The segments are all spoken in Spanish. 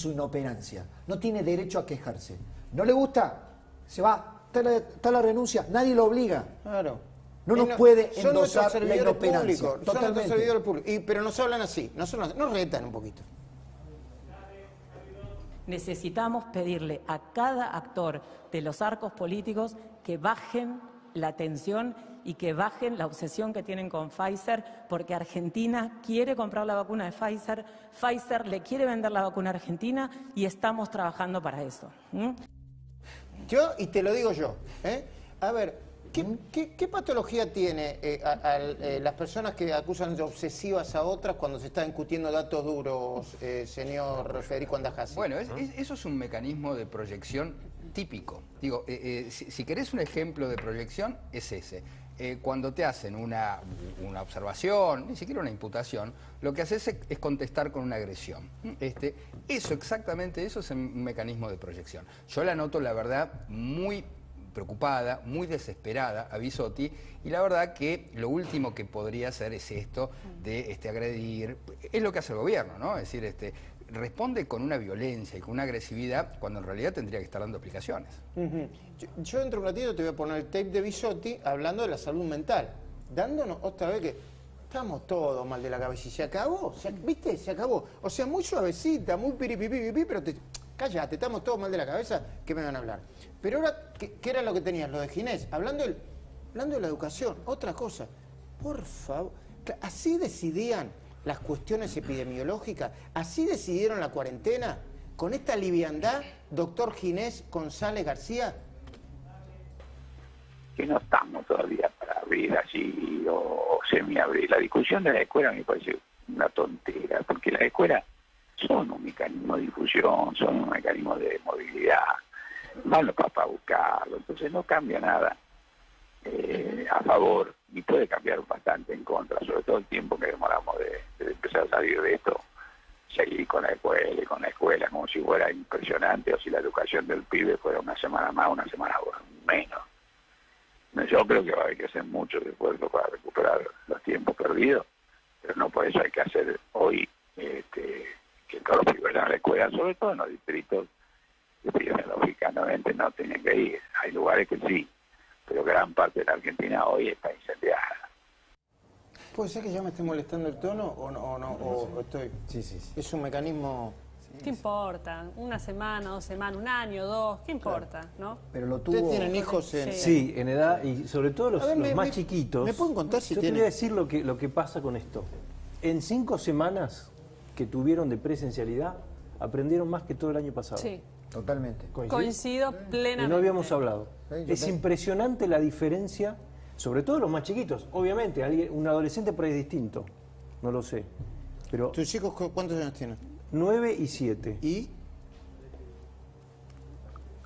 su inoperancia. No tiene derecho a quejarse. ¿No le gusta? Se va. Está la renuncia. Nadie lo obliga. Claro. No nos puede son nuestros endosar la servidores inoperancia. públicos. Son nuestros servidores públicos. Pero nos hablan así. Nos retan un poquito. Necesitamos pedirle a cada actor de los arcos políticos que bajen la tensión y que bajen la obsesión que tienen con Pfizer, porque Argentina quiere comprar la vacuna de Pfizer, Pfizer le quiere vender la vacuna a Argentina y estamos trabajando para eso. Yo, y te lo digo yo, a ver, ¿qué patología tiene las personas que acusan de obsesivas a otras cuando se están discutiendo datos duros, señor Federico Andajasi? Bueno, eso es un mecanismo de proyección típico. Digo, si querés un ejemplo de proyección, es ese. Cuando te hacen una observación, ni siquiera una imputación, lo que haces es contestar con una agresión. Exactamente eso es un mecanismo de proyección. Yo la noto, la verdad, muy preocupada, muy desesperada a Bisotti, y la verdad que lo último que podría hacer es esto de agredir. Es lo que hace el gobierno, ¿no? Es decir, responde con una violencia y con una agresividad cuando en realidad tendría que estar dando explicaciones. Yo dentro de un ratito te voy a poner el tape de Bisotti hablando de la salud mental, dándonos otra vez que estamos todos mal de la cabeza y se acabó, ¿viste? Se acabó. O sea, muy suavecita, muy piripipipipi, pero cállate, estamos todos mal de la cabeza, ¿qué me van a hablar? Pero ahora, ¿qué era lo que tenías? Lo de Ginés, hablando de la educación, otra cosa. Por favor, así decidían las cuestiones epidemiológicas, así decidieron la cuarentena, con esta liviandad, doctor Ginés González García. Que no estamos todavía para abrir allí o semi-abrir. La discusión de la escuela me parece una tontera, porque las escuelas son un mecanismo de difusión, son un mecanismo de movilidad, van los papás a buscarlo, entonces no cambia nada a favor, y puede cambiar bastante en contra, sobre todo el tiempo que demoramos de empezar a salir de esto, seguir con la escuela, como si fuera impresionante, o si la educación del pibe fuera una semana más, una semana menos. Yo creo que va a haber que hacer mucho esfuerzo para recuperar los tiempos perdidos, pero no por eso hay que hacer hoy que todos los pibes vayan a la escuela, sobre todo en los distritos que epidemiológicamente no tienen que ir. Hay lugares que sí, pero gran parte de la Argentina hoy está incendiada. ¿Puede ser que ya me esté molestando el tono o no? O estoy... Sí. Es un mecanismo... ¿Qué importa? Una semana, 2 semanas, un año, 2, ¿qué importa? Claro. ¿No? Pero lo tuvo... ¿Ustedes tienen hijos en...? Sí, en edad, y sobre todo los más chiquitos. ¿Me pueden contar si yo tienen...? Yo te voy a decir lo que pasa con esto. En 5 semanas que tuvieron de presencialidad, aprendieron más que todo el año pasado. Sí. Totalmente. Coincido plenamente. Y no habíamos hablado. Sí, es impresionante la diferencia, sobre todo los más chiquitos. Obviamente, un adolescente por ahí es distinto, no lo sé. Pero ¿Tus hijos cuántos años tienen? 9 y 7. ¿Y?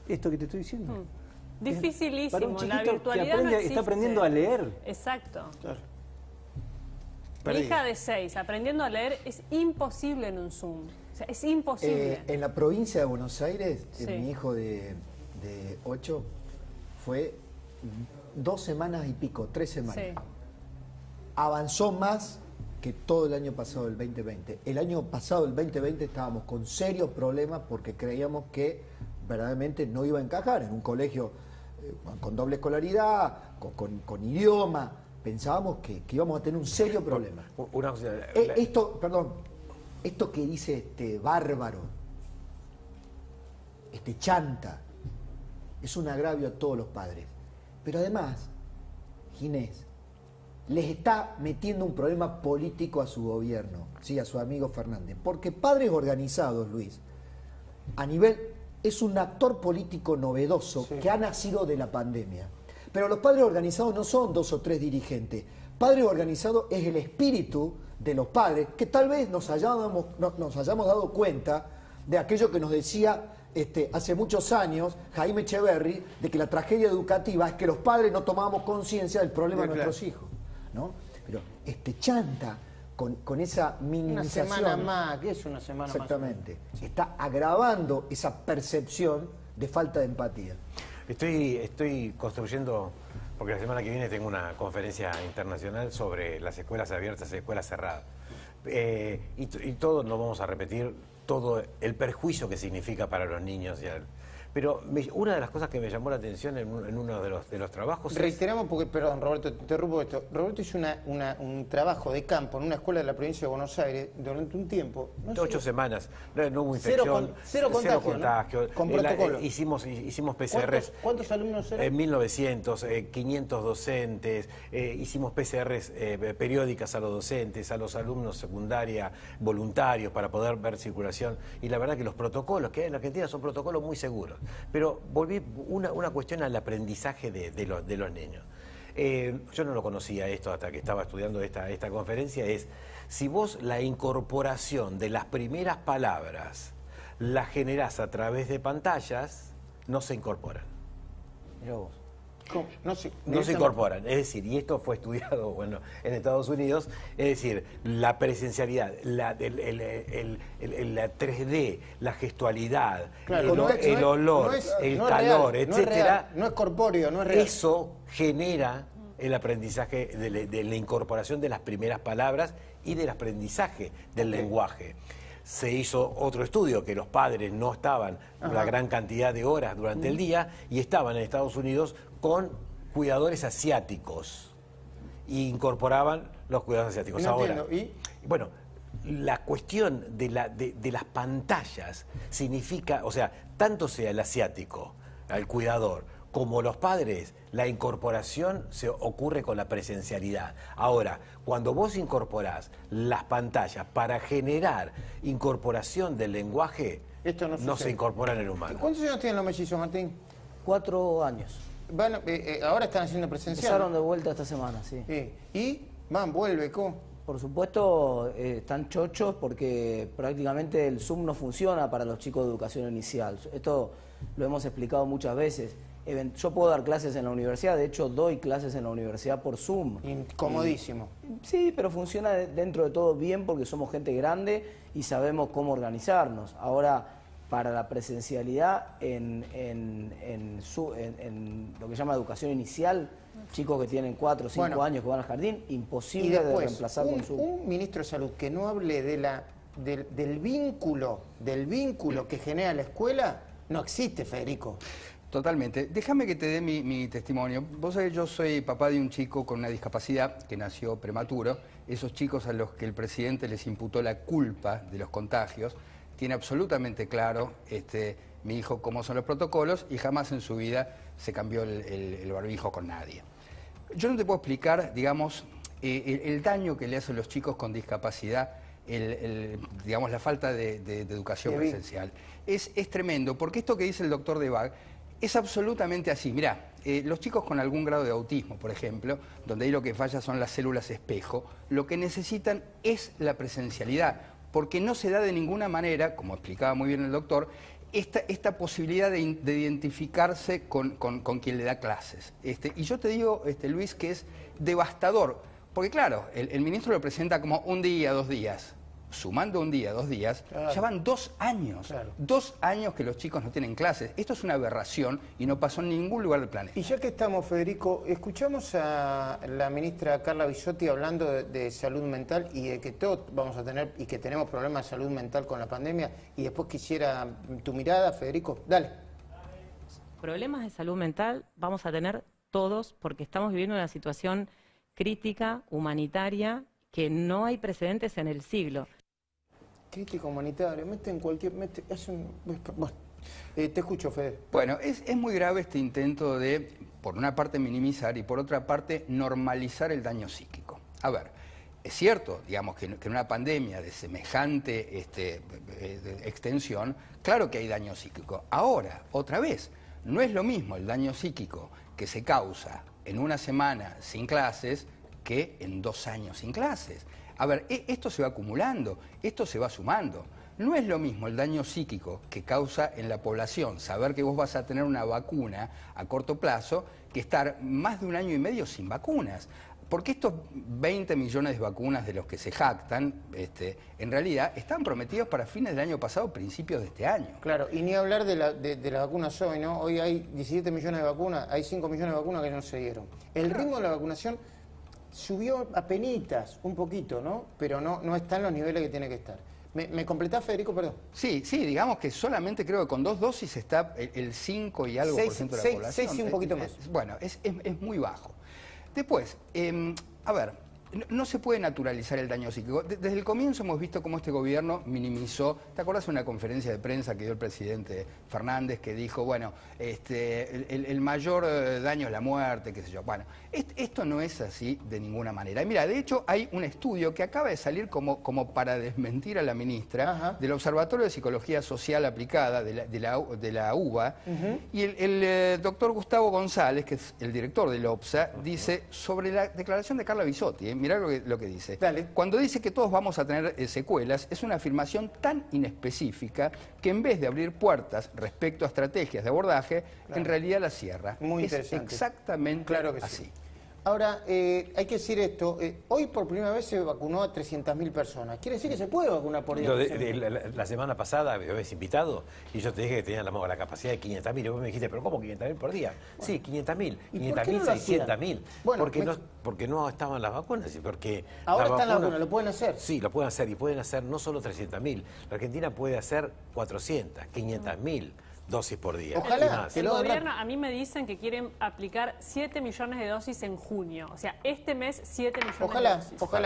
Esto que te estoy diciendo. Dificilísimo, para un chiquito la virtualidad que aprende, no existe. está aprendiendo a leer. Exacto. Claro. Mi hija de 6, aprendiendo a leer, es imposible en un Zoom. O sea, es imposible. En la provincia de Buenos Aires, Sí. mi hijo de 8 fue 2 semanas y pico, 3 semanas. Sí. Avanzó más que todo el año pasado, el 2020. El año pasado, el 2020, estábamos con serios problemas porque creíamos que verdaderamente no iba a encajar en un colegio con doble escolaridad, con idioma. Pensábamos que íbamos a tener un serio problema. Esto que dice este bárbaro, este chanta, es un agravio a todos los padres. Pero además, Ginés les está metiendo un problema político a su gobierno, sí, a su amigo Fernández. Porque Padres Organizados, Luis, a nivel, es un actor político novedoso que ha nacido de la pandemia. Pero los Padres Organizados no son 2 o 3 dirigentes. Padres Organizados es el espíritu de los padres, que tal vez nos hayamos dado cuenta de aquello que nos decía hace muchos años Jaime Echeverry, de que la tragedia educativa es que los padres no tomábamos conciencia del problema de nuestros hijos, ¿no? Pero chanta con esa minimización. Una semana más, ¿qué es una semana más? Exactamente. Está agravando esa percepción de falta de empatía. Estoy construyendo, porque la semana que viene tengo una conferencia internacional sobre las escuelas abiertas y escuelas cerradas. Y todo lo vamos a repetir todo el perjuicio que significa para los niños. Pero una de las cosas que me llamó la atención en uno de los trabajos Reiteramos, porque, perdón, Roberto, te interrumpo esto. Roberto hizo un trabajo de campo en una escuela de la provincia de Buenos Aires durante un tiempo. 8 semanas, no hubo infección. Cero contagio, ¿no? Con protocolo. Hicimos PCRs. ¿Cuántos alumnos eran? 1900, 500 docentes, hicimos PCRs periódicas a los docentes, a los alumnos secundaria, voluntarios, para poder ver circulación. Y la verdad que los protocolos que hay en Argentina son protocolos muy seguros. Pero volví una cuestión al aprendizaje de los niños. Yo no lo conocía esto hasta que estaba estudiando esta conferencia, es si vos la incorporación de las primeras palabras la generás a través de pantallas, no se incorporan. Mirá vos. ¿Cómo? No se incorporan, es decir, y esto fue estudiado en Estados Unidos, es decir, la presencialidad, la 3D, la gestualidad, claro, el olor, el calor, real, etcétera. No es corpóreo, no es real. Eso genera el aprendizaje de la incorporación de las primeras palabras y del aprendizaje del lenguaje. Se hizo otro estudio que los padres no estaban una gran cantidad de horas durante el día y estaban en Estados Unidos con cuidadores asiáticos e incorporaban los cuidados asiáticos. No Ahora, entiendo. ¿Y? Bueno, la cuestión de las pantallas significa, o sea, tanto sea el asiático, el cuidador, como los padres, la incorporación se ocurre con la presencialidad. Ahora, cuando vos incorporás las pantallas para generar incorporación del lenguaje, esto no se incorpora en el humano. ¿Cuántos años tienen los mellizos, Martín? 4 años. Van, ahora están haciendo presencial. Empezaron de vuelta esta semana, sí. ¿Y? Vuelve, ¿cómo? Por supuesto, están chochos porque prácticamente el Zoom no funciona para los chicos de educación inicial. Esto lo hemos explicado muchas veces. Yo puedo dar clases en la universidad, de hecho doy clases en la universidad por Zoom. Incomodísimo. Sí, pero funciona dentro de todo bien porque somos gente grande y sabemos cómo organizarnos. Ahora, para la presencialidad en lo que se llama educación inicial, chicos que tienen 4 o 5 años que van al jardín, imposible de reemplazar con Zoom. Un ministro de Salud que no hable del vínculo que genera la escuela, no existe, Federico. Totalmente. Déjame que te dé mi testimonio. Vos sabés, yo soy papá de un chico con una discapacidad que nació prematuro. Esos chicos a los que el presidente les imputó la culpa de los contagios, tiene absolutamente claro mi hijo cómo son los protocolos y jamás en su vida se cambió el barbijo con nadie. Yo no te puedo explicar, digamos, el daño que le hacen los chicos con discapacidad, digamos, la falta de educación presencial. Es tremendo, porque esto que dice el doctor Debag es absolutamente así. Mirá, los chicos con algún grado de autismo, por ejemplo, donde ahí lo que falla son las células espejo, lo que necesitan es la presencialidad, porque no se da de ninguna manera, como explicaba muy bien el doctor, esta posibilidad de identificarse con quien le da clases. Y yo te digo, Luis, que es devastador, porque claro, el ministro lo presenta como un día, 2 días. Sumando un día, 2 días, claro, ya van 2 años. Claro. 2 años que los chicos no tienen clases. Esto es una aberración y no pasó en ningún lugar del planeta. Y ya que estamos, Federico, escuchamos a la ministra Carla Bisotti hablando de salud mental y de que todos vamos a tener y que tenemos problemas de salud mental con la pandemia. Y después quisiera tu mirada, Federico. Dale. Problemas de salud mental vamos a tener todos porque estamos viviendo una situación crítica, humanitaria, que no hay precedentes en el siglo. Crítica humanitaria, te escucho, Fede. Bueno, es muy grave este intento de, por una parte, minimizar y por otra parte, normalizar el daño psíquico. A ver, es cierto, digamos, que en una pandemia de semejante extensión, claro que hay daño psíquico. Ahora, otra vez, no es lo mismo el daño psíquico que se causa en una semana sin clases que en 2 años sin clases. A ver, esto se va acumulando, esto se va sumando. No es lo mismo el daño psíquico que causa en la población saber que vos vas a tener una vacuna a corto plazo que estar más de 1 año y medio sin vacunas. Porque estos 20 millones de vacunas de los que se jactan, en realidad están prometidos para fines del año pasado, principios de este año. Claro, y ni hablar de las vacunas hoy, ¿no? Hoy hay 17 millones de vacunas, hay 5 millones de vacunas que no se dieron. El ritmo de la vacunación subió apenitas, un poquito, ¿no? Pero no está en los niveles que tiene que estar. ¿Me completás, Federico? Perdón. Sí, digamos que solamente creo que con 2 dosis está el 5 y algo por ciento de la población. 6 y un poquito más. Bueno, es muy bajo. Después, a ver, no se puede naturalizar el daño psíquico. Desde el comienzo hemos visto cómo este gobierno minimizó. ¿Te acuerdas de una conferencia de prensa que dio el presidente Fernández que dijo, bueno, el mayor daño es la muerte, qué sé yo? Bueno, esto no es así de ninguna manera. Y mira, de hecho hay un estudio que acaba de salir como para desmentir a la ministra del Observatorio de Psicología Social Aplicada de la UBA, y el doctor Gustavo González, que es el director del OPSA, dice sobre la declaración de Carla Bisotti, mirá lo que dice. Dale. Cuando dice que todos vamos a tener secuelas, es una afirmación tan inespecífica que en vez de abrir puertas respecto a estrategias de abordaje, en realidad las cierra. Muy es interesante. Exactamente claro que así. Sí. Ahora, hay que decir esto, hoy por primera vez se vacunó a 300.000 personas. ¿Quiere decir que se puede vacunar por día? La semana pasada me habías invitado y yo te dije que tenía la capacidad de 500.000 y vos me dijiste, pero ¿cómo 500.000 por día? Bueno. Sí, 500.000, 500.000, 600.000. Bueno, porque no estaban las vacunas y porque... Ahora están las vacunas, ¿lo pueden hacer? Sí, lo pueden hacer y pueden hacer no solo 300.000. La Argentina puede hacer 400, 500.000. dosis por día. Ojalá. El gobierno, a mí me dicen que quieren aplicar 7 millones de dosis en junio. O sea, este mes 7 millones de dosis. Ojalá.